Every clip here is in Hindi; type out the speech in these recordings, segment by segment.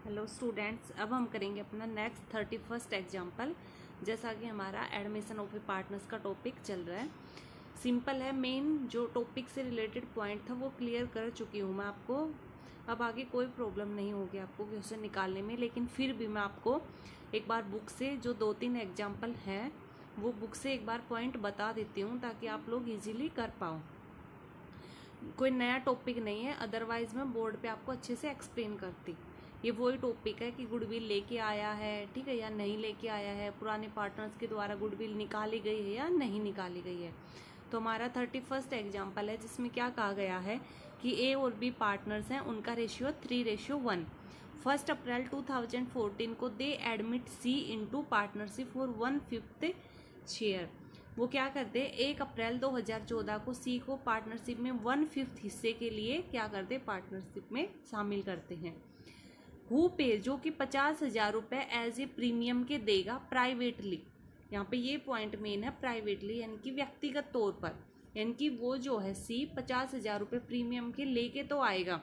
हेलो स्टूडेंट्स, अब हम करेंगे अपना नेक्स्ट 31st एग्जाम्पल। जैसा कि हमारा एडमिशन ऑफ ए पार्टनर्स का टॉपिक चल रहा है, सिंपल है। मेन जो टॉपिक से रिलेटेड पॉइंट था वो क्लियर कर चुकी हूँ मैं आपको। अब आगे कोई प्रॉब्लम नहीं होगी आपको क्वेश्चन निकालने में, लेकिन फिर भी मैं आपको एक बार बुक से जो 2-3 एग्जाम्पल हैं वो बुक से एक बार पॉइंट बता देती हूँ ताकि आप लोग ईजिली कर पाओ। कोई नया टॉपिक नहीं है, अदरवाइज मैं बोर्ड पे आपको अच्छे से एक्सप्लेन करती। ये वही टॉपिक है कि गुडविल लेके आया है, ठीक है, या नहीं लेके आया है, पुराने पार्टनर्स के द्वारा गुडविल निकाली गई है या नहीं निकाली गई है। तो हमारा 31st एग्जाम्पल है जिसमें क्या कहा गया है कि ए और बी पार्टनर्स हैं, उनका रेशियो 3:1। 1 अप्रैल 2014 को they admit C into partnership for 1/5 share. वो क्या करते हैं, 1 अप्रैल 2014 को सी को पार्टनरशिप में 1/5 हिस्से के लिए क्या करते, पार्टनरशिप में शामिल करते हैं। हु पे, जो कि 50,000 रुपये एज ए प्रीमियम के देगा प्राइवेटली। यहाँ पे ये पॉइंट मेन है, प्राइवेटली यानी कि व्यक्तिगत तौर पर, यानी कि वो जो है सी 50,000 रुपये प्रीमियम के लेके तो आएगा,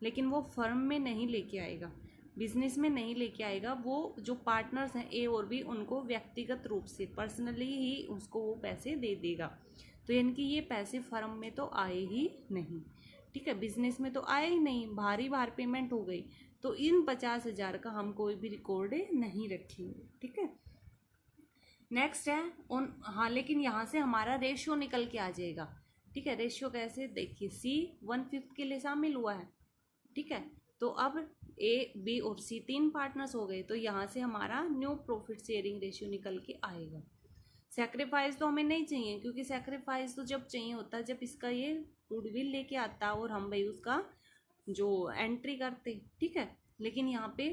लेकिन वो फर्म में नहीं लेके आएगा, बिजनेस में नहीं लेके आएगा। वो जो पार्टनर्स हैं ए और बी, उनको व्यक्तिगत रूप से पर्सनली ही उसको वो पैसे दे देगा। तो यानी कि ये पैसे फर्म में तो आए ही नहीं, ठीक है, बिजनेस में तो आए ही नहीं, भारी पेमेंट हो गई। तो इन 50,000 का हम कोई भी रिकॉर्ड नहीं रखेंगे, ठीक है। नेक्स्ट है हाँ, लेकिन यहाँ से हमारा रेशियो निकल के आ जाएगा, ठीक है। रेशियो कैसे, देखिए सी 1/5 के लिए शामिल हुआ है, ठीक है। तो अब ए बी और सी 3 पार्टनर्स हो गए, तो यहाँ से हमारा न्यू प्रॉफिट शेयरिंग रेशियो निकल के आएगा। सेक्रीफाइस तो हमें नहीं चाहिए, क्योंकि सेक्रीफाइस तो जब चाहिए होता है जब इसका ये गुडविल लेके आता और हम भाई उसका जो एंट्री करते, ठीक है। लेकिन यहाँ पे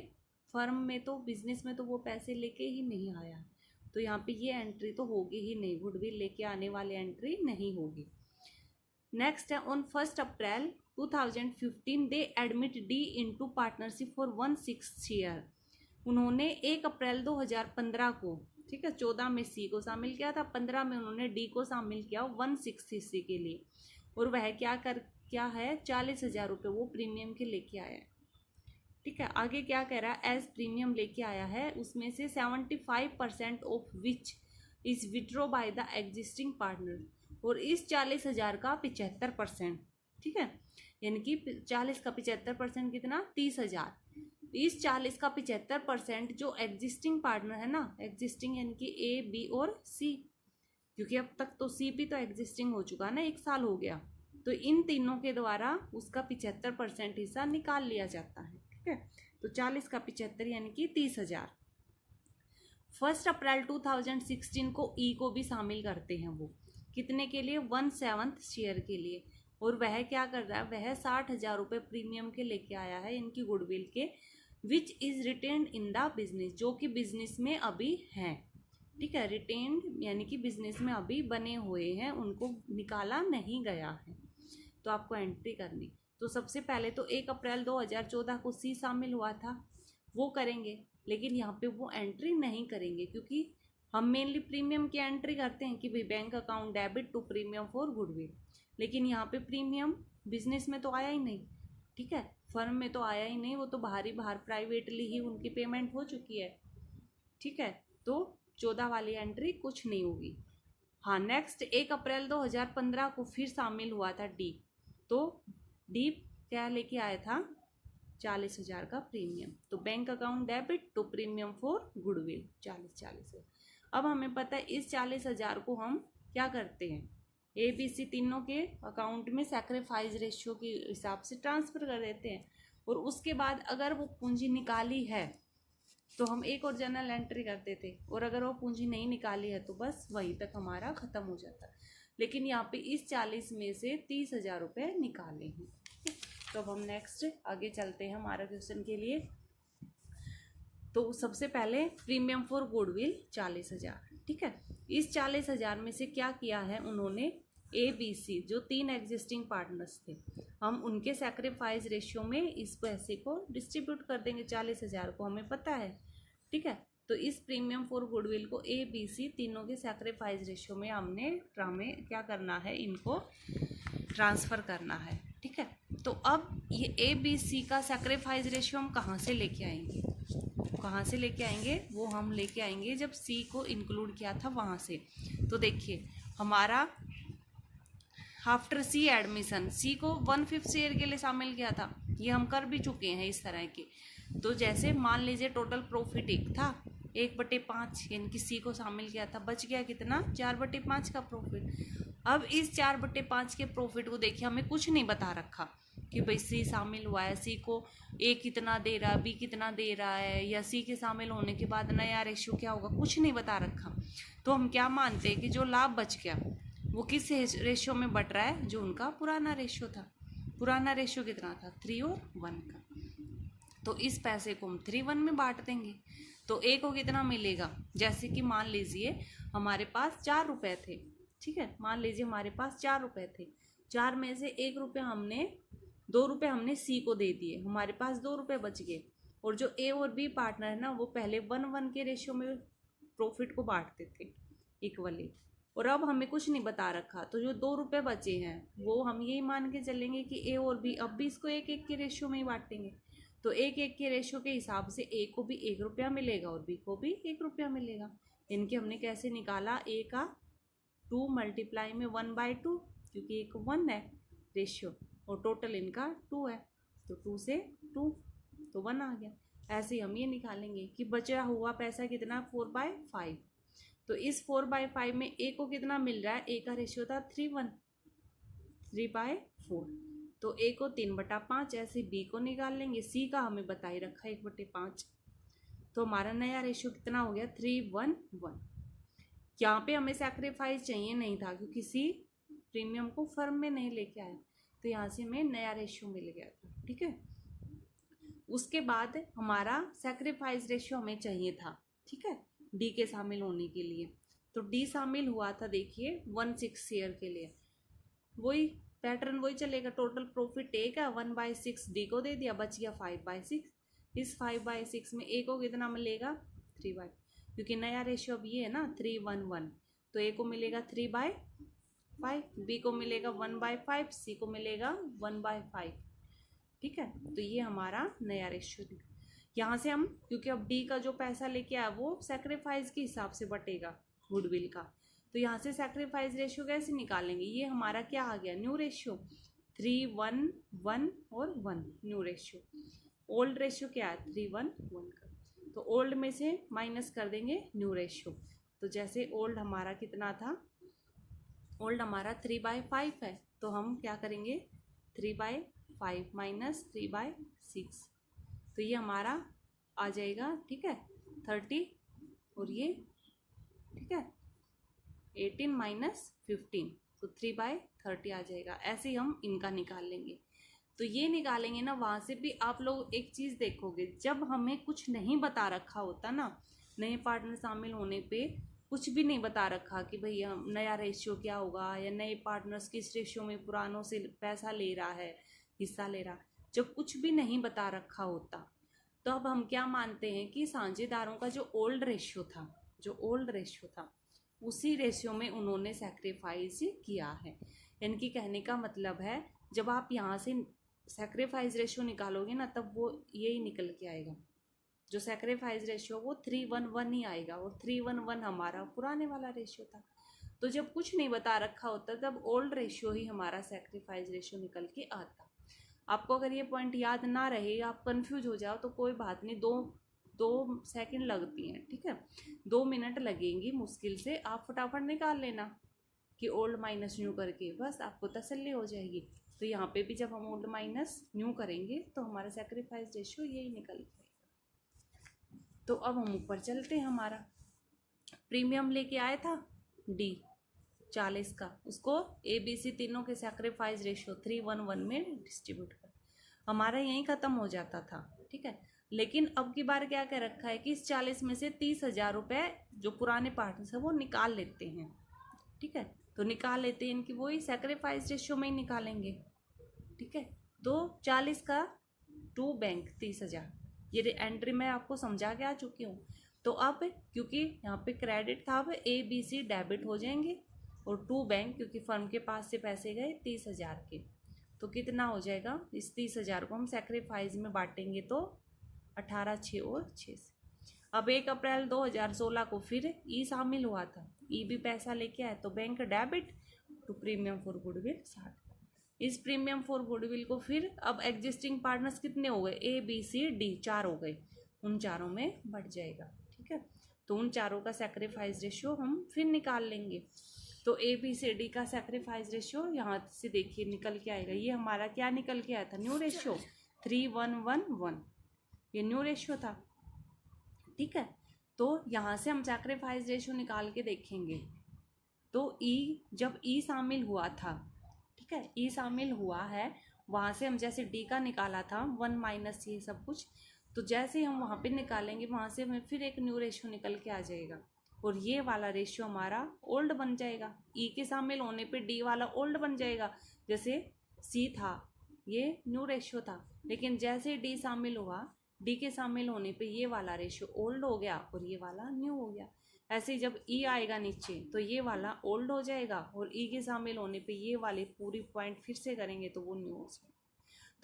फर्म में तो, बिजनेस में तो वो पैसे लेके ही नहीं आया, तो यहाँ पे ये एंट्री तो होगी ही नहीं, गुडविल लेके आने वाली एंट्री नहीं होगी। नेक्स्ट है on 1 April 2015 they admit D into partnership for 1/6 share. उन्होंने 1 अप्रैल 2015 को, ठीक है, 14 में सी को शामिल किया था, 15 में उन्होंने डी को शामिल किया 1/6 हिस्से के लिए। और वह क्या है 40,000 रुपये वो प्रीमियम के लेके आया है, ठीक है। आगे क्या कह रहा है, एज प्रीमियम लेके आया है, उसमें से 75% of which is withdraw by the existing partner. और इस 40,000 का 75%, ठीक है, यानी कि 40 का 75% कितना, 30,000। इस 40 का 75% जो एग्जिस्टिंग पार्टनर है ना, एग्जिस्टिंग यानी कि ए बी और सी, क्योंकि अब तक तो सी भी तो एग्जिस्टिंग हो चुका ना, 1 साल हो गया, तो इन तीनों के द्वारा उसका 75% हिस्सा निकाल लिया जाता है, ठीक है। तो 40 का 75 यानी कि 30,000। 1 अप्रैल 2016 को ई को भी शामिल करते हैं, वो कितने के लिए, 1/7 शेयर के लिए। और वह क्या कर रहा है, वह 60,000 रुपये प्रीमियम के लेके आया है, इनकी गुडविल के, which is retained in the business, जो कि बिजनेस में अभी हैं, ठीक है। रिटेन्ड यानी कि बिजनेस में अभी बने हुए हैं, उनको निकाला नहीं गया है, तो आपको एंट्री करनी। तो सबसे पहले तो 1 अप्रैल 2014 को सी शामिल हुआ था, वो करेंगे, लेकिन यहाँ पे वो एंट्री नहीं करेंगे, क्योंकि हम मेनली प्रीमियम की एंट्री करते हैं कि भाई bank account debit to premium for goodwill, लेकिन यहाँ पे प्रीमियम बिजनेस में तो आया ही नहीं, ठीक है, फर्म में तो आया ही नहीं, वो तो बाहर प्राइवेटली ही उनकी पेमेंट हो चुकी है, ठीक है। तो 14 वाली एंट्री कुछ नहीं होगी। हाँ, नेक्स्ट 1 अप्रैल 2015 को फिर शामिल हुआ था डी, तो डी क्या लेके आया था, 40,000 का प्रीमियम, तो bank account debit to premium for goodwill 40 है। अब हमें पता है इस 40,000 को हम क्या करते हैं, ए बी सी तीनों के अकाउंट में सैक्रिफाइस रेशियो के हिसाब से ट्रांसफ़र कर देते हैं, और उसके बाद अगर वो पूंजी निकाली है तो हम एक और जनरल एंट्री करते थे, और अगर वो पूंजी नहीं निकाली है तो बस वहीं तक हमारा ख़त्म हो जाता है। लेकिन यहाँ पे इस 40 में से 30,000 रुपये निकाले हैं। तो अब हम नेक्स्ट आगे चलते हैं हमारा क्वेश्चन के लिए। तो सबसे पहले प्रीमियम फॉर गुडविल 40,000, ठीक है। इस 40,000 में से क्या किया है उन्होंने, ए बी सी जो 3 एग्जिस्टिंग पार्टनर्स थे, हम उनके सैक्रिफाइस रेशियो में इस पैसे को डिस्ट्रीब्यूट कर देंगे, 40,000 को हमें पता है, ठीक है। तो इस प्रीमियम फॉर गुडविल को ए बी सी तीनों के सैक्रिफाइस रेशियो में हमें क्या करना है, इनको ट्रांसफ़र करना है, ठीक है। तो अब ये ए बी सी का सैक्रिफाइस रेशियो हम कहाँ से लेके आएंगे, कहाँ से लेके आएंगे, वो हम लेके आएंगे जब सी को इंक्लूड किया था वहाँ से। तो देखिए हमारा आफ्टर सी एडमिशन सी को 1/5 ईयर के लिए शामिल किया था, ये हम कर भी चुके हैं इस तरह के। तो जैसे मान लीजिए टोटल प्रॉफिट 1 था, 1/5 यानी कि सी को शामिल किया था, बच गया कितना 4/5 का प्रॉफिट। अब इस 4/5 के प्रॉफिट को देखिए हमें कुछ नहीं बता रखा कि भाई सी शामिल हुआ है, सी को ए कितना दे रहा है, बी कितना दे रहा है, या सी के शामिल होने के बाद नया रेशियो क्या होगा, कुछ नहीं बता रखा। तो हम क्या मानते हैं कि जो लाभ बच गया वो किस रेशियो में बट रहा है, जो उनका पुराना रेशियो था। पुराना रेशियो कितना था 3 और 1 का। तो इस पैसे को हम 3-1 में बांट देंगे। तो ए को कितना मिलेगा, जैसे कि मान लीजिए हमारे पास 4 रुपए थे, ठीक है, मान लीजिए हमारे पास 4 रुपए थे, 4 में से 1 रुपया हमने 2 रुपये हमने सी को दे दिए, हमारे पास 2 रुपये बच गए। और जो ए और बी पार्टनर है ना, वो पहले 1-1 के रेशियो में प्रॉफिट को बांटते थे इक्वली, और अब हमें कुछ नहीं बता रखा। तो जो 2 रुपये बचे हैं वो हम यही मान के चलेंगे कि ए और बी अब भी इसको 1-1 के रेशियो में ही बांटेंगे। तो 1-1 के रेशियो के हिसाब से ए को भी 1 रुपया मिलेगा और बी को भी 1 रुपया मिलेगा। इनके हमने कैसे निकाला, ए का 2 मल्टीप्लाई में 1/2, क्योंकि एक 1 है रेशियो और टोटल इनका 2 है, तो 2 से 2 तो 1 आ गया। ऐसे ही हम ये निकालेंगे कि बचा हुआ पैसा कितना 4/5। तो इस 4/5 में ए को कितना मिल रहा है, ए का रेशियो था 3:1, 3/4। तो ए को 3/5, ऐसे बी को निकाल लेंगे, सी का हमें बता ही रखा है 1/5। तो हमारा नया रेशियो कितना हो गया 3:1:1। यहाँ पे हमें सैक्रिफाइस चाहिए नहीं था क्योंकि सी प्रीमियम को फर्म में नहीं लेके आया, तो यहाँ से हमें नया रेशियो मिल गया था, ठीक है। उसके बाद हमारा सैक्रिफाइस रेशियो हमें चाहिए था, ठीक है, डी के शामिल होने के लिए। तो डी शामिल हुआ था देखिए 1/6 ईयर के लिए, वही पैटर्न वही चलेगा। टोटल प्रॉफिट ए का 1/6 डी को दे दिया, बच गया 5/6। इस 5/6 में ए को कितना मिलेगा 3/, क्योंकि नया रेशियो अब ये है ना 3:1:1, तो ए को मिलेगा 3/5, बी को मिलेगा 1/5, सी को मिलेगा 1/5, ठीक है। तो ये हमारा नया रेशियो। यहाँ से हम, क्योंकि अब डी का जो पैसा लेके आया वो सैक्रिफाइस के हिसाब से बटेगा गुडविल का, तो यहाँ से सैक्रिफाइस रेशियो कैसे निकालेंगे, ये हमारा क्या आ गया न्यू रेशियो 3:1:1 और 1 न्यू रेशियो। ओल्ड रेशियो क्या है 3:1:1 का, तो ओल्ड में से माइनस कर देंगे न्यू रेशियो। तो जैसे ओल्ड हमारा कितना था, ओल्ड हमारा 3/5 है, तो हम क्या करेंगे 3/5 माइनस 3/6, तो ये हमारा आ जाएगा, ठीक है 30, और ये ठीक है 18 माइनस 15, तो 3/30 आ जाएगा। ऐसे ही हम इनका निकाल लेंगे। तो ये निकालेंगे ना, वहाँ से भी आप लोग एक चीज़ देखोगे, जब हमें कुछ नहीं बता रखा होता ना, नए पार्टनर शामिल होने पे कुछ भी नहीं बता रखा कि भाई नया रेशियो क्या होगा, या नए पार्टनर्स किस रेशियो में पुरानों से पैसा ले रहा है, हिस्सा ले रहा, जब कुछ भी नहीं बता रखा होता, तो अब हम क्या मानते हैं कि साझेदारों का जो ओल्ड रेशियो था, जो ओल्ड रेशियो था उसी रेशियो में उन्होंने सैक्रिफाइस किया है। इनकी कहने का मतलब है जब आप यहाँ से सैक्रिफाइस रेशियो निकालोगे ना, तब वो यही निकल के आएगा, जो सैक्रिफाइस रेशियो वो 3:1:1 ही आएगा, और 3:1:1 हमारा पुराने वाला रेशियो था। तो जब कुछ नहीं बता रखा होता तब ओल्ड रेशियो ही हमारा सैक्रिफाइस रेशियो निकल के आता। आपको अगर ये पॉइंट याद ना रहे, आप कंफ्यूज हो जाओ, तो कोई बात नहीं, दो सेकंड लगती हैं, ठीक है, 2 मिनट लगेंगी मुश्किल से, आप फटाफट निकाल लेना कि ओल्ड माइनस न्यू करके, बस आपको तसल्ली हो जाएगी। तो यहाँ पे भी जब हम ओल्ड माइनस न्यू करेंगे तो हमारा सैक्रिफाइस रेशियो यही निकल जाएगा। तो अब हम ऊपर चलते हैं, हमारा प्रीमियम लेके आया था डी 40 का, उसको ए बी सी तीनों के सैक्रिफाइस रेशियो 3:1:1 में डिस्ट्रीब्यूट कर, हमारा यहीं ख़त्म हो जाता था, ठीक है। लेकिन अब की बार क्या कह रखा है कि इस 40 में से 30,000 रुपये जो पुराने पार्टनर्स है वो निकाल लेते हैं, ठीक है, तो निकाल लेते हैं, इनकी वही सैक्रिफाइस रेशियो में ही निकालेंगे, ठीक है। तो 40 का टू बैंक 30,000, ये एंट्री मैं आपको समझा के आ चुकी हूँ। तो अब क्योंकि यहाँ पे क्रेडिट था, अब ए बी सी डेबिट हो जाएंगे, और टू बैंक क्योंकि फर्म के पास से पैसे गए 30,000 के, तो कितना हो जाएगा, इस 30,000 को हम सेक्रीफाइस में बांटेंगे तो 18, 6 और 6 से। अब 1 अप्रैल 2016 को फिर ई शामिल हुआ था, ई भी पैसा लेके आया, तो bank debit to premium for goodwill 60। इस प्रीमियम फॉर गुडविल को फिर अब एग्जिस्टिंग पार्टनर्स कितने हो गए, ए बी सी डी 4 हो गए, उन चारों में बढ़ जाएगा। ठीक है, तो उन चारों का सेक्रीफाइस रेशियो हम फिर निकाल लेंगे। तो ए बी सी डी का सेक्रीफाइस रेशियो यहाँ से देखिए निकल के आएगा, ये हमारा क्या निकल के आया था, न्यू रेशियो 3:1:1, ये न्यू रेशियो था। ठीक है, तो यहाँ से हम सेक्रीफाइस रेशियो निकाल के देखेंगे, तो ई जब ई शामिल हुआ था, ठीक है, ई शामिल हुआ है, वहाँ से हम जैसे डी का निकाला था 1 माइनस ये सब कुछ, तो जैसे हम वहाँ पे निकालेंगे वहाँ से हमें फिर एक न्यू रेशियो निकल के आ जाएगा, और ये वाला रेशियो हमारा ओल्ड बन जाएगा। ई के शामिल होने पे डी वाला ओल्ड बन जाएगा, जैसे सी था ये न्यू रेशियो था, लेकिन जैसे डी शामिल हुआ, डी के शामिल होने पे ये वाला रेशियो ओल्ड हो गया और ये वाला न्यू हो गया। ऐसे ही जब ई आएगा नीचे तो ये वाला ओल्ड हो जाएगा, और ई के शामिल होने पे ये वाले पूरी पॉइंट फिर से करेंगे तो वो न्यू हो जाएगा।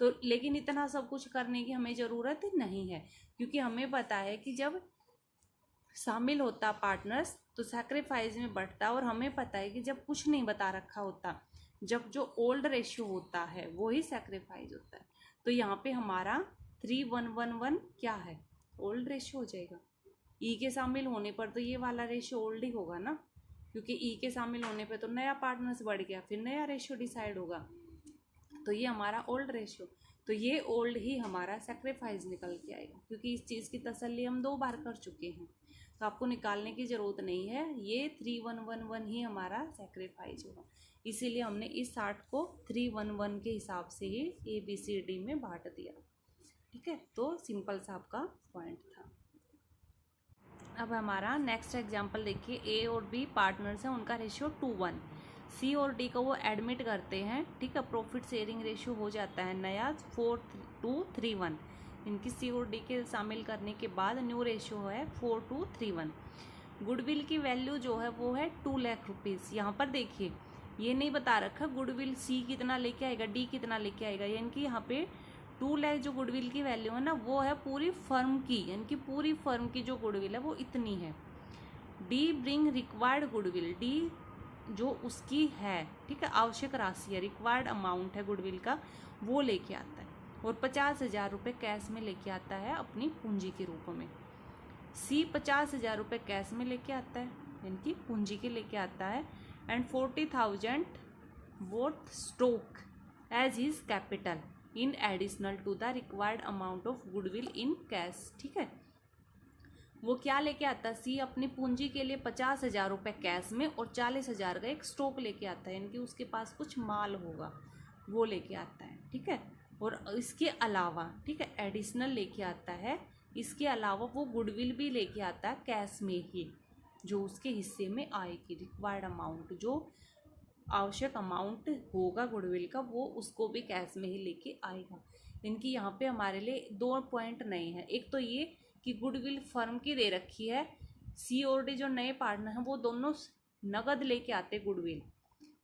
तो लेकिन इतना सब कुछ करने की हमें ज़रूरत नहीं है, क्योंकि हमें पता है कि जब शामिल होता पार्टनर्स तो सैक्रिफाइस में बढ़ता, और हमें पता है कि जब कुछ नहीं बता रखा होता, जब जो ओल्ड रेशियो होता है वो ही सैक्रिफाइस होता है। तो यहाँ पे हमारा 3:1:1 क्या है, ओल्ड रेशियो हो जाएगा। ई के शामिल होने पर तो ये वाला रेशियो ओल्ड ही होगा ना, क्योंकि ई के शामिल होने पे तो नया पार्टनर्स बढ़ गया, फिर नया रेशियो डिसाइड होगा, तो ये हमारा ओल्ड रेशियो, तो ये ओल्ड ही हमारा सेक्रीफाइस निकल के आएगा, क्योंकि इस चीज़ की तसल्ली हम 2 बार कर चुके हैं, तो आपको निकालने की ज़रूरत नहीं है, ये 3:1:1 ही हमारा सेक्रीफाइस होगा। इसीलिए हमने इस 60 को 3:1:1 के हिसाब से ही ए बी सी डी में बांट दिया। ठीक है, तो सिंपल सा आपका पॉइंट था। अब हमारा नेक्स्ट एग्जांपल देखिए, ए और बी पार्टनर्स हैं, उनका रेशियो 2:1, सी और डी को वो एडमिट करते हैं, ठीक है, प्रॉफिट शेयरिंग रेशियो हो जाता है नया 4:3:1, इनकी सी और डी के शामिल करने के बाद न्यू रेशियो है 4:3:1। गुडविल की वैल्यू जो है वो है 2 लाख रुपीज़। यहाँ पर देखिए ये नहीं बता रखा गुडविल सी कितना लेके आएगा, डी कितना लेके आएगा, यानी कि यहाँ पे 2 लाख जो गुडविल की वैल्यू है ना वो है पूरी फर्म की, यानी कि पूरी फर्म की जो गुडविल है वो इतनी है। D bring required goodwill, D जो उसकी है, ठीक है, आवश्यक राशि है, रिक्वायर्ड अमाउंट है गुडविल का, वो लेके आता है, और 50,000 रुपये कैश में लेके आता है अपनी पूंजी के रूप में। सी 50,000 रुपये कैश में लेके आता है, यानी कि पूंजी के लेके आता है, and 40,000 worth stock as his capital in additional to the required amount of goodwill in cash. ठीक है, वो क्या लेके आता है, सी अपनी पूंजी के लिए 50,000 रुपये कैश में और 40,000 का एक स्टॉक लेके आता है, यानी कि उसके पास कुछ माल होगा वो लेके आता है। ठीक है, और इसके अलावा, ठीक है, एडिशनल लेके आता है, इसके अलावा वो गुडविल भी लेके आता है कैश में ही, जो उसके हिस्से में आएगी, रिक्वायर्ड अमाउंट जो आवश्यक अमाउंट होगा गुडविल का वो उसको भी कैश में ही लेके आएगा। इनकी यहाँ पे हमारे लिए 2 पॉइंट नए हैं, एक तो ये कि गुडविल फर्म की दे रखी है, सी और डी जो नए पार्टनर हैं वो दोनों नगद लेके आते गुडविल,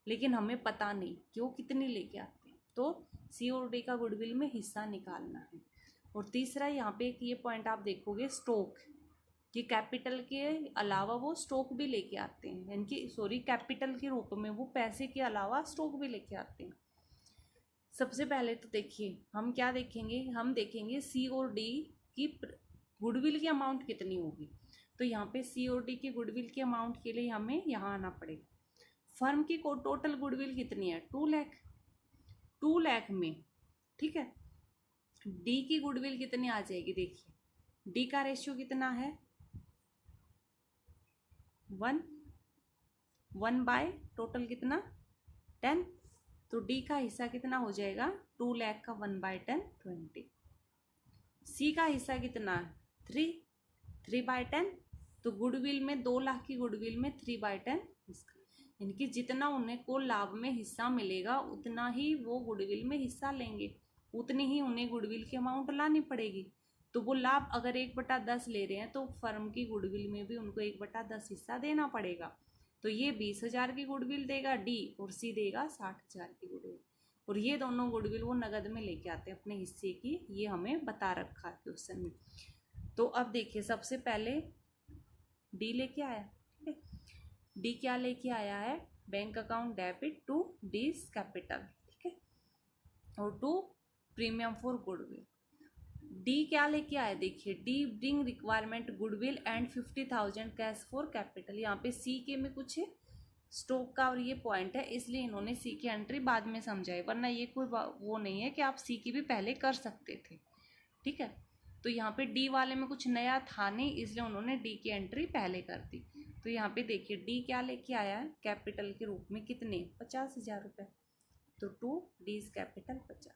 लेकिन हमें पता नहीं कि वो कितनी लेके आते हैं, तो सी और डी का गुडविल में हिस्सा निकालना है। और तीसरा यहाँ पे एक ये पॉइंट आप देखोगे स्टॉक, कि कैपिटल के अलावा वो स्टॉक भी लेके आते हैं, यानी कि सॉरी कैपिटल के रूप में वो पैसे के अलावा स्टॉक भी लेके आते हैं। सबसे पहले तो देखिए हम क्या देखेंगे, हम देखेंगे सी और डी की गुडविल की अमाउंट कितनी होगी, तो यहाँ पे सी और डी की गुडविल की अमाउंट के लिए हमें यहाँ आना पड़ेगा। फर्म की टोटल गुडविल कितनी है, 2 लाख, 2 लाख में, ठीक है, डी की गुडविल कितनी आ जाएगी, देखिए डी का रेशियो कितना है 1 बाय टोटल कितना 10, तो डी का हिस्सा कितना हो जाएगा 2 लाख का 1/10 20। सी का हिस्सा कितना 3/10, तो गुडविल में 2 लाख की गुडविल में 3/10 इसका, इनकी जितना उन्हें को लाभ में हिस्सा मिलेगा उतना ही वो गुडविल में हिस्सा लेंगे, उतनी ही उन्हें गुडविल की अमाउंट लानी पड़ेगी। तो वो लाभ अगर 1/10 ले रहे हैं तो फर्म की गुडविल में भी उनको 1/10 हिस्सा देना पड़ेगा, तो ये 20,000 की गुडविल देगा डी और सी देगा 60,000 की गुडविल। और ये दोनों गुडविल वो नगद में लेके आते हैं अपने हिस्से की, ये हमें बता रखा है क्वेश्चन में। तो अब देखिए सबसे पहले डी लेके आया, ठीक है, डी क्या लेके आया है, bank account debit to D's capital, ठीक है, और to premium for goodwill. D क्या लेके आया, देखिए D bring requirement goodwill and 50,000 cash for capital. यहाँ पे सी के में कुछ स्टॉक का और ये पॉइंट है, इसलिए इन्होंने सी की एंट्री बाद में समझाई, वरना ये कोई वो नहीं है कि आप सी की भी पहले कर सकते थे, ठीक है। तो यहाँ पे डी वाले में कुछ नया था नहीं, इसलिए उन्होंने डी की एंट्री पहले कर दी। तो यहाँ पे देखिए डी क्या लेके आया है, कैपिटल के रूप में कितने, 50,000 रुपये, तो टू डीज कैपिटल 50,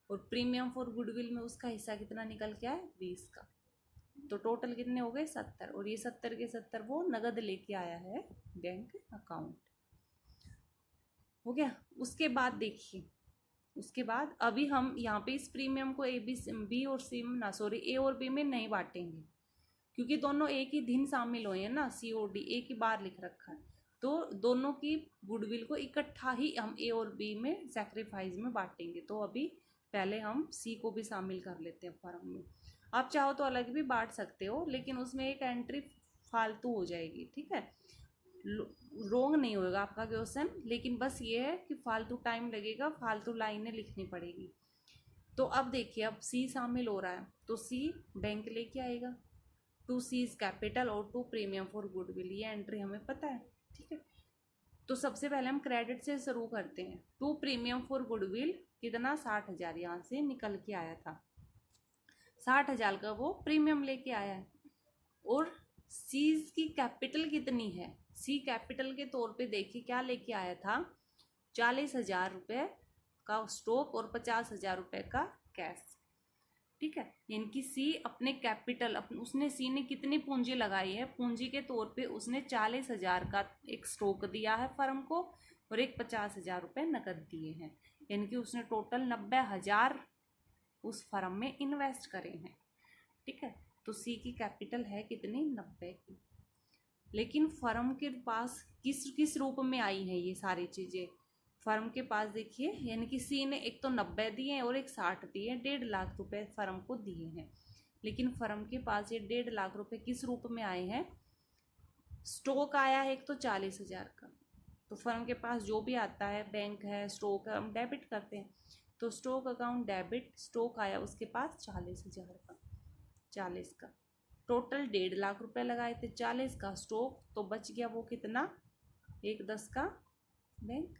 और प्रीमियम फॉर गुडविल में उसका हिस्सा कितना निकल के आया, 20 का। तो टोटल कितने हो गए, 70, और ये 70 के 70 वो नगद लेके आया है बैंक अकाउंट, हो गया। उसके बाद देखिए, उसके बाद अभी हम यहाँ पे इस प्रीमियम को बी और सी ना सॉरी ए और बी में नहीं बांटेंगे, क्योंकि दोनों एक ही दिन शामिल हुए हैं ना, सी और डी एक ही बार लिख रखा है, तो दोनों की गुडविल को इकट्ठा ही हम ए और बी में सैक्रिफाइस में बांटेंगे। तो अभी पहले हम सी को भी शामिल कर लेते हैं फॉर्म में। आप चाहो तो अलग भी बांट सकते हो, लेकिन उसमें एक एंट्री फालतू हो जाएगी, ठीक है, रोंग नहीं होगा आपका क्वेश्चन, लेकिन बस ये है कि फालतू टाइम लगेगा, फालतू लाइनें लिखनी पड़ेगी। तो अब देखिए अब सी शामिल हो रहा है, तो सी बैंक लेके आएगा, टू सीज कैपिटल और टू प्रीमियम फॉर गुडविल, ये एंट्री हमें पता है, ठीक है। तो सबसे पहले हम क्रेडिट से शुरू करते हैं। टू प्रीमियम फॉर गुडविल कितना, 60,000 यहाँ से निकल के आया था, 60,000 का वो प्रीमियम लेके आया है। और सीज की कैपिटल कितनी है, सी कैपिटल के तौर पे देखिए क्या लेके आया था, 40,000 रुपये का स्टॉक और 50,000 रुपये का कैश, ठीक है। इनकी सी अपने कैपिटल उसने सी ने कितनी पूंजी लगाई है, पूंजी के तौर पे उसने 40,000 का एक स्टॉक दिया है फर्म को, और एक 50,000 रुपये नकद दिए हैं, यानी कि उसने टोटल 90,000 उस फर्म में इन्वेस्ट करे हैं, ठीक है। तो सी की कैपिटल है कितनी, 90 की। लेकिन फर्म के पास किस किस रूप में आई है ये सारी चीज़ें, फर्म के पास देखिए, यानी कि सी ने एक तो 90 दिए और एक 60 दिए, 1.5 लाख रुपए फर्म को दिए हैं। लेकिन फर्म के पास ये 1.5 लाख रुपए किस रूप में आए हैं, स्टॉक आया है एक तो 40,000 का, तो फर्म के पास जो भी आता है, बैंक है, स्टॉक है, हम डेबिट करते हैं, तो स्टॉक अकाउंट डेबिट, स्टॉक आया उसके पास 40,000 का, 40 का, टोटल 1.5 लाख रुपए लगाए थे, 40 का स्टॉक, तो बच गया वो कितना, 1.10 का बैंक।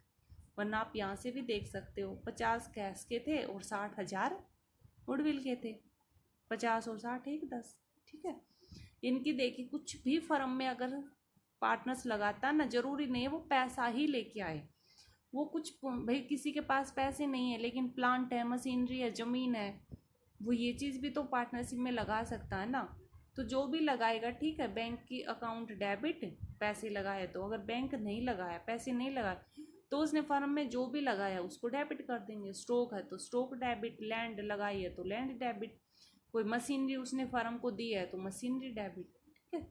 वरना आप यहाँ से भी देख सकते हो, 50 कैश के थे और 60,000 गुडविल के थे, 50 और 60 1.10, ठीक है। इनकी देखिए कुछ भी फर्म में अगर पार्टनर्स लगाता ना, जरूरी नहीं है वो पैसा ही लेके आए, वो कुछ भाई किसी के पास पैसे नहीं है लेकिन प्लांट है, मशीनरी है, ज़मीन है, वो ये चीज़ भी तो पार्टनरशिप में लगा सकता है ना। तो जो भी लगाएगा, ठीक है, बैंक की अकाउंट डेबिट, पैसे लगाए, तो अगर बैंक नहीं लगाया, पैसे नहीं लगाए, तो उसने फर्म में जो भी लगाया उसको डेबिट कर देंगे। स्टॉक है तो स्टॉक डेबिट, लैंड लगाई है तो लैंड डेबिट, कोई मशीनरी उसने फर्म को दी है तो मशीनरी डेबिट, ठीक है।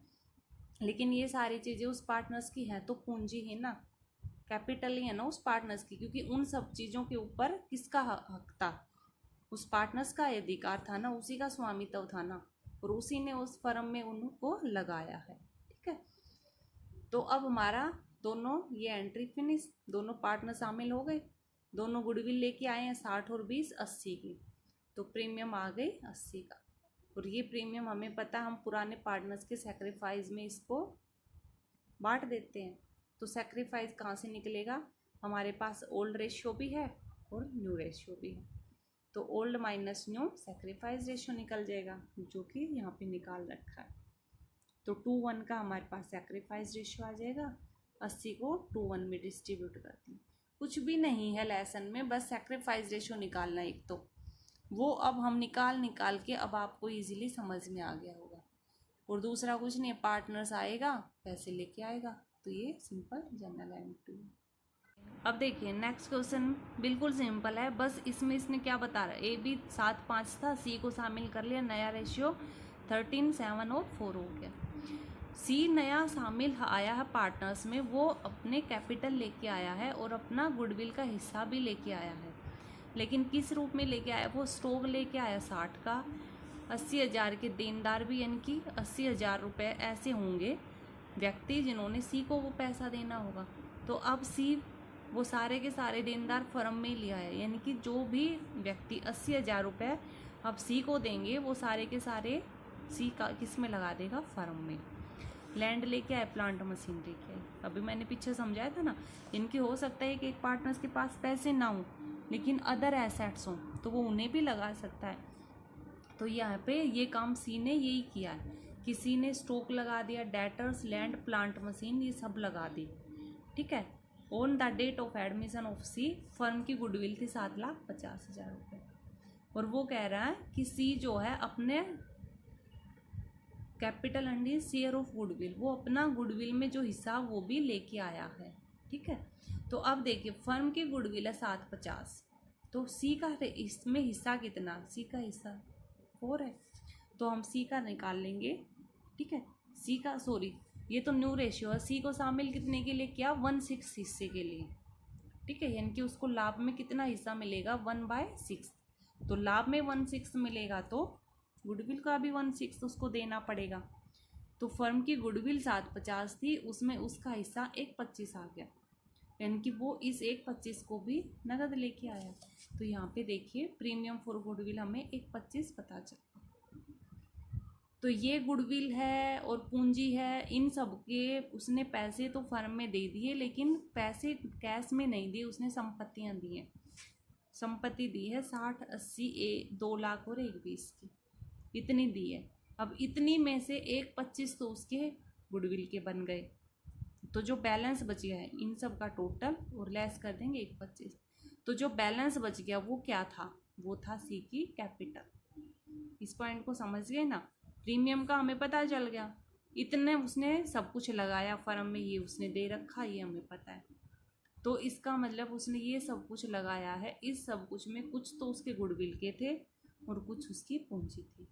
लेकिन ये सारी चीज़ें उस पार्टनर्स की हैं, तो पूंजी है ना, कैपिटल ही है ना उस पार्टनर्स की, क्योंकि उन सब चीज़ों के ऊपर किसका हक था, उस पार्टनर्स का अधिकार था ना, उसी का स्वामित्व था ना, और उसी ने उस फर्म में उनको लगाया है, ठीक है। तो अब हमारा दोनों ये एंट्री फिनिश, दोनों पार्टनर शामिल हो गए, दोनों गुडविल लेके आए हैं 60 और 20 80 की, तो प्रीमियम आ गई 80 का। और ये प्रीमियम हमें पता है हम पुराने पार्टनर्स के सेक्रीफाइस में इसको बांट देते हैं। तो सेक्रीफाइस कहाँ से निकलेगा, हमारे पास ओल्ड रेशियो भी है और न्यू रेशियो भी है, तो old minus new sacrifice ratio निकल जाएगा, जो कि यहाँ पे निकाल रखा है। तो 2:1 का हमारे पास सेक्रीफाइस रेशियो आ जाएगा, 80 को 2:1 में डिस्ट्रीब्यूट कर दें। कुछ भी नहीं है लेसन में, बस सेक्रीफाइस रेशियो निकालना, एक तो वो अब हम निकाल के अब आपको इजीली समझ में आ गया होगा, और दूसरा कुछ नहीं है, पार्टनर्स आएगा पैसे लेके आएगा, तो ये सिंपल जनरल एंट्री। अब देखिए नेक्स्ट क्वेश्चन बिल्कुल सिंपल है, बस इसमें इसने क्या बता रहा है, ए बी 7 5 था, सी को शामिल कर लिया, नया रेशियो 13 7 और 4 हो गया। सी नया शामिल आया है पार्टनर्स में, वो अपने कैपिटल लेके आया है और अपना गुडविल का हिस्सा भी लेके आया है। लेकिन किस रूप में लेके आया, वो स्टॉक लेके आया 60 का, 80,000 के देनदार भी, यानी कि 80,000 रुपये ऐसे होंगे व्यक्ति जिन्होंने सी को वो पैसा देना होगा। तो अब सी वो सारे के सारे देनदार फर्म में लिया है, यानी कि जो भी व्यक्ति 80,000 रुपये अब सी को देंगे वो सारे के सारे सी का किस में लगा देगा, फर्म में। लैंड लेके आए, प्लांट मशीन लेके आए, अभी मैंने पीछे समझाया था ना, इनकी हो सकता है कि एक पार्टनर्स के पास पैसे ना हो लेकिन अदर एसेट्स हों तो वो उन्हें भी लगा सकता है। तो यहाँ पे ये काम सी ने यही किया है, किसी ने स्टॉक लगा दिया, डेटर्स, लैंड, प्लांट मशीन, ये सब लगा दी। ठीक है। On the date of admission of C firm की गुडविल थी 7,50,000 रुपये, और वो कह रहा है कि सी जो है अपने capital and share of goodwill, वो अपना गुडविल में जो हिस्सा वो भी लेके आया है। ठीक है। तो अब देखिए फर्म की गुडविल है 750, तो सी का इसमें हिस्सा कितना, सी का हिस्सा 4 है, तो हम सी का निकाल लेंगे। ठीक है। सी का, सॉरी ये तो न्यू रेशियो है, सी को शामिल कितने के लिए किया, 1/6 हिस्से के लिए। ठीक है। यानी कि उसको लाभ में कितना हिस्सा मिलेगा, 1/6। तो लाभ में 1/6 मिलेगा तो गुडविल का भी 1/6 उसको देना पड़ेगा। तो फर्म की गुडविल 750 थी, उसमें उसका हिस्सा 1/25 आ गया, यानी कि वो इस 1/25 को भी नगद लेके आया। तो यहाँ पे देखिए प्रीमियम फॉर गुडविल हमें 1/25 पता चला। तो ये गुडविल है और पूंजी है, इन सब के उसने पैसे तो फर्म में दे दिए, लेकिन पैसे कैश में नहीं दिए, उसने संपत्तियां दी हैं। संपत्ति दी है 60, 80, 2 लाख और 1,20 की, इतनी दी है। अब इतनी में से 1/25 तो उसके गुडविल के बन गए, तो जो बैलेंस बच गया है इन सब का टोटल और लेस कर देंगे 1/25, तो जो बैलेंस बच गया वो क्या था, वो था सी की कैपिटल। इस पॉइंट को समझ गए ना। प्रीमियम का हमें पता चल गया, इतने उसने सब कुछ लगाया फर्म में, ये उसने दे रखा, ये हमें पता है। तो इसका मतलब उसने ये सब कुछ लगाया है, इस सब कुछ में कुछ तो उसके गुडविल के थे और कुछ उसकी पूंजी थी।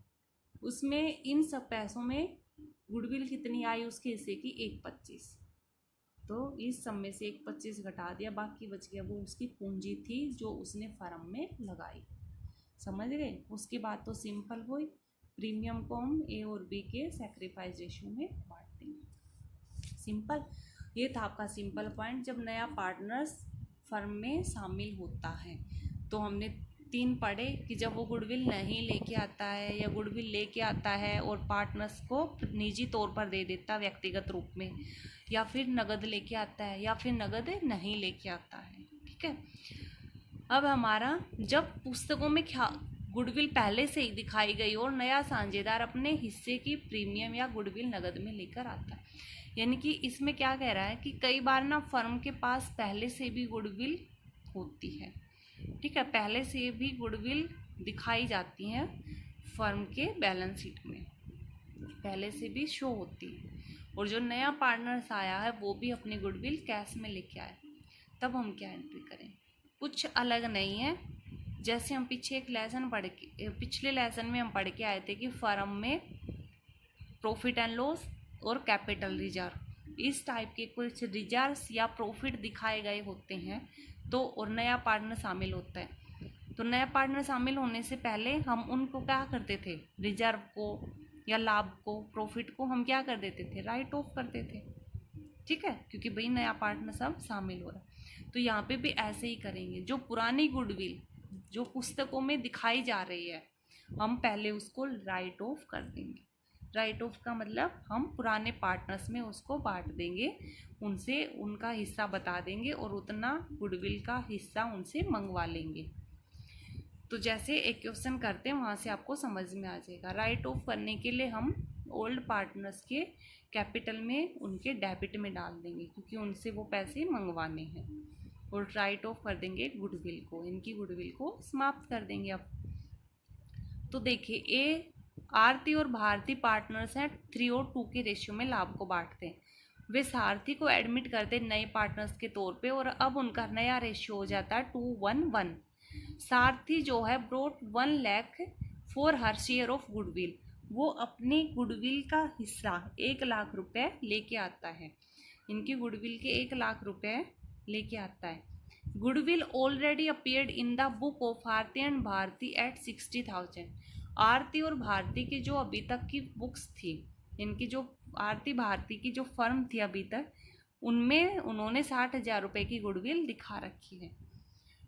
उसमें इन सब पैसों में गुडविल कितनी आई उसके हिस्से की, 1/25। तो इस सब में से 1/25 घटा दिया, बाकी बच गया वो उसकी पूंजी थी जो उसने फर्म में लगाई। समझ गए। उसके बाद तो सिंपल हुई, प्रीमियम को हम ए और बी के सैक्रिफाइस रेशियो में बांट देंगे। सिंपल। ये था आपका सिंपल पॉइंट। जब नया पार्टनर्स फर्म में शामिल होता है तो हमने 3 पढ़े कि जब वो गुडविल नहीं लेके आता है या गुडविल लेके आता है और पार्टनर्स को निजी तौर पर दे देता व्यक्तिगत रूप में, या फिर नगद लेके आता है, या फिर नगद नहीं लेके आता है। ठीक है। अब हमारा जब पुस्तकों में गुडविल पहले से ही दिखाई गई और नया साझेदार अपने हिस्से की प्रीमियम या गुडविल नगद में लेकर आता है, यानी कि इसमें क्या कह रहा है कि कई बार ना फर्म के पास पहले से भी गुडविल होती है। ठीक है। पहले से भी गुडविल दिखाई जाती है फर्म के बैलेंस शीट में, पहले से भी शो होती है, और जो नया पार्टनर्स आया है वो भी अपनी गुडविल कैश में लेके आया। तब हम क्या एंट्री करें, कुछ अलग नहीं है। जैसे हम पीछे एक लेसन पिछले लेसन में हम पढ़ के आए थे कि फर्म में प्रॉफिट एंड लॉस और कैपिटल रिजर्व, इस टाइप के कुछ रिजर्व्स या प्रॉफिट दिखाए गए होते हैं, तो और नया पार्टनर शामिल होता है। तो नया पार्टनर शामिल होने से पहले हम उनको क्या करते थे, रिजर्व को या लाभ को, प्रॉफिट को हम क्या कर देते थे, राइट ऑफ करते थे। ठीक है। क्योंकि भाई नया पार्टनर सब शामिल हो रहा है। तो यहाँ पे भी ऐसे ही करेंगे, जो पुरानी गुडविल जो पुस्तकों में दिखाई जा रही है हम पहले उसको राइट ऑफ कर देंगे। राइट ऑफ का मतलब हम पुराने पार्टनर्स में उसको बांट देंगे, उनसे उनका हिस्सा बता देंगे और उतना गुडविल का हिस्सा उनसे मंगवा लेंगे। तो जैसे एक क्वेश्चन करते हैं वहाँ से आपको समझ में आ जाएगा। राइट ऑफ करने के लिए हम ओल्ड पार्टनर्स के कैपिटल में उनके डेबिट में डाल देंगे क्योंकि उनसे वो पैसे मंगवाने हैं, और राइट ऑफ कर देंगे गुडविल को, इनकी गुडविल को समाप्त कर देंगे। अब तो देखिए ए आरती और भारती पार्टनर्स हैं, 3 और 2 के रेशियो में लाभ को बांटते हैं। वे सारथी को एडमिट करते नए पार्टनर्स के तौर पे और अब उनका नया रेशियो हो जाता है 2:1:1। सारथी जो है brought 1 lakh for her share of goodwill, वो अपनी गुडविल का हिस्सा 1 लाख रुपए लेके आता है, इनकी गुडविल के 1 लाख रुपए लेके आता है। Goodwill already appeared in the book of Aarti and Bharti at 60,000। Aarti और भारती की जो अभी तक की बुक्स थी, इनकी जो आरती भारती की जो फर्म थी अभी तक, उनमें उन्होंने 60,000 रुपये की गुडविल दिखा रखी है।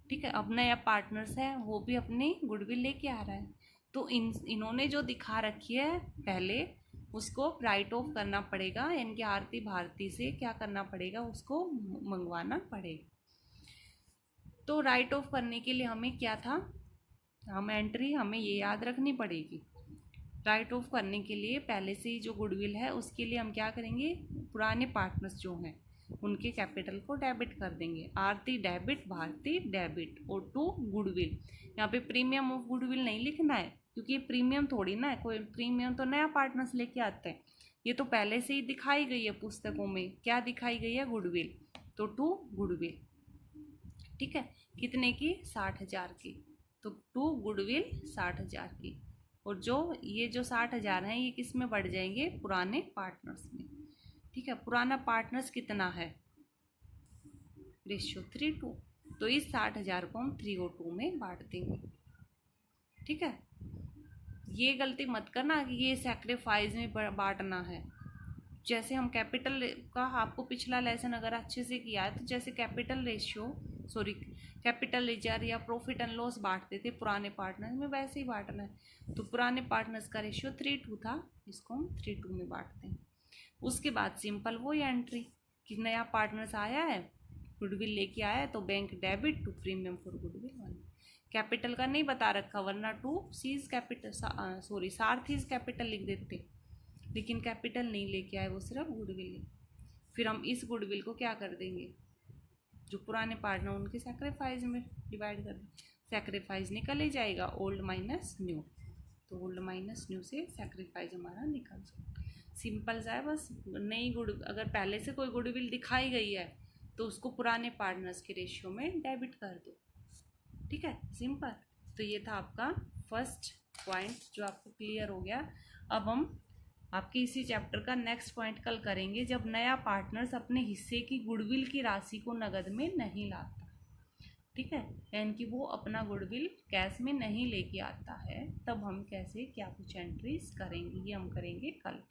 ठीक है, अब नया पार्टनर्स है वो भी अपनी गुडविल लेके आ रहा है, तो इन्होंने जो दिखा रखी है पहले उसको राइट ऑफ करना पड़ेगा, इनकी आरती भारती से क्या करना पड़ेगा, उसको मंगवाना पड़ेगा। तो राइट ऑफ करने के लिए हमें क्या था, हम एंट्री हमें ये याद रखनी पड़ेगी। राइट ऑफ करने के लिए पहले से ही जो गुडविल है उसके लिए हम क्या करेंगे, पुराने पार्टनर्स जो हैं उनके कैपिटल को डेबिट कर देंगे। आरती डेबिट, भारती डेबिट, और टू गुडविल। यहाँ पे प्रीमियम ऑफ गुडविल नहीं लिखना है, क्योंकि ये प्रीमियम थोड़ी ना है, कोई प्रीमियम तो नया पार्टनर्स लेके आते हैं, ये तो पहले से ही दिखाई गई है पुस्तकों में। क्या दिखाई गई है, गुडविल, तो टू गुडविल। ठीक है, कितने की, 60,000 की, तो टू गुडविल 60,000 की। और जो ये जो 60,000 हैं ये किस में बढ़ जाएंगे, पुराने पार्टनर्स में। ठीक है, पुराना पार्टनर्स कितना है, रेशियो 3:2, तो इस 60,000 को हम 3:2 में बांट देंगे। ठीक है, ये गलती मत करना कि ये सैक्रिफाइस में बांटना है। जैसे हम कैपिटल का, आपको पिछला लेसन अगर अच्छे से किया है, तो जैसे कैपिटल लेजर या प्रॉफिट एंड लॉस बांटते थे पुराने पार्टनर्स में, वैसे ही बांटना है। तो पुराने पार्टनर्स का रेशियो 3:2 था, इसको हम 3:2 में बांटते हैं। उसके बाद सिंपल वही एंट्री कि नया पार्टनर्स आया है, गुडविल लेके आया है, तो bank debit to premium for goodwill 1। Capital का नहीं बता रखा, वरना to C's capital, Sarathi's capital लिख देते, लेकिन कैपिटल नहीं लेके आए, वो सिर्फ गुडविल। फिर हम इस गुडविल को क्या कर देंगे, जो पुराने पार्टनर उनके सैक्रिफाइस में डिवाइड कर दें। सैक्रिफाइस निकल ही जाएगा, ओल्ड माइनस न्यू, तो ओल्ड माइनस न्यू से सैक्रिफाइस हमारा निकल जाएगा। सिंपल सा है बस। नई अगर पहले से कोई गुडविल दिखाई गई है तो उसको पुराने पार्टनर्स के रेशियो में डेबिट कर दो। ठीक है, सिंपल। तो ये था आपका फर्स्ट पॉइंट जो आपको क्लियर हो गया। अब हम आपके इसी चैप्टर का नेक्स्ट पॉइंट कल करेंगे, जब नया पार्टनर्स अपने हिस्से की गुडविल की राशि को नगद में नहीं लाता। ठीक है, यानी कि वो अपना गुडविल कैश में नहीं लेके आता है, तब हम कैसे क्या कुछ एंट्रीज करेंगे, ये हम करेंगे कल।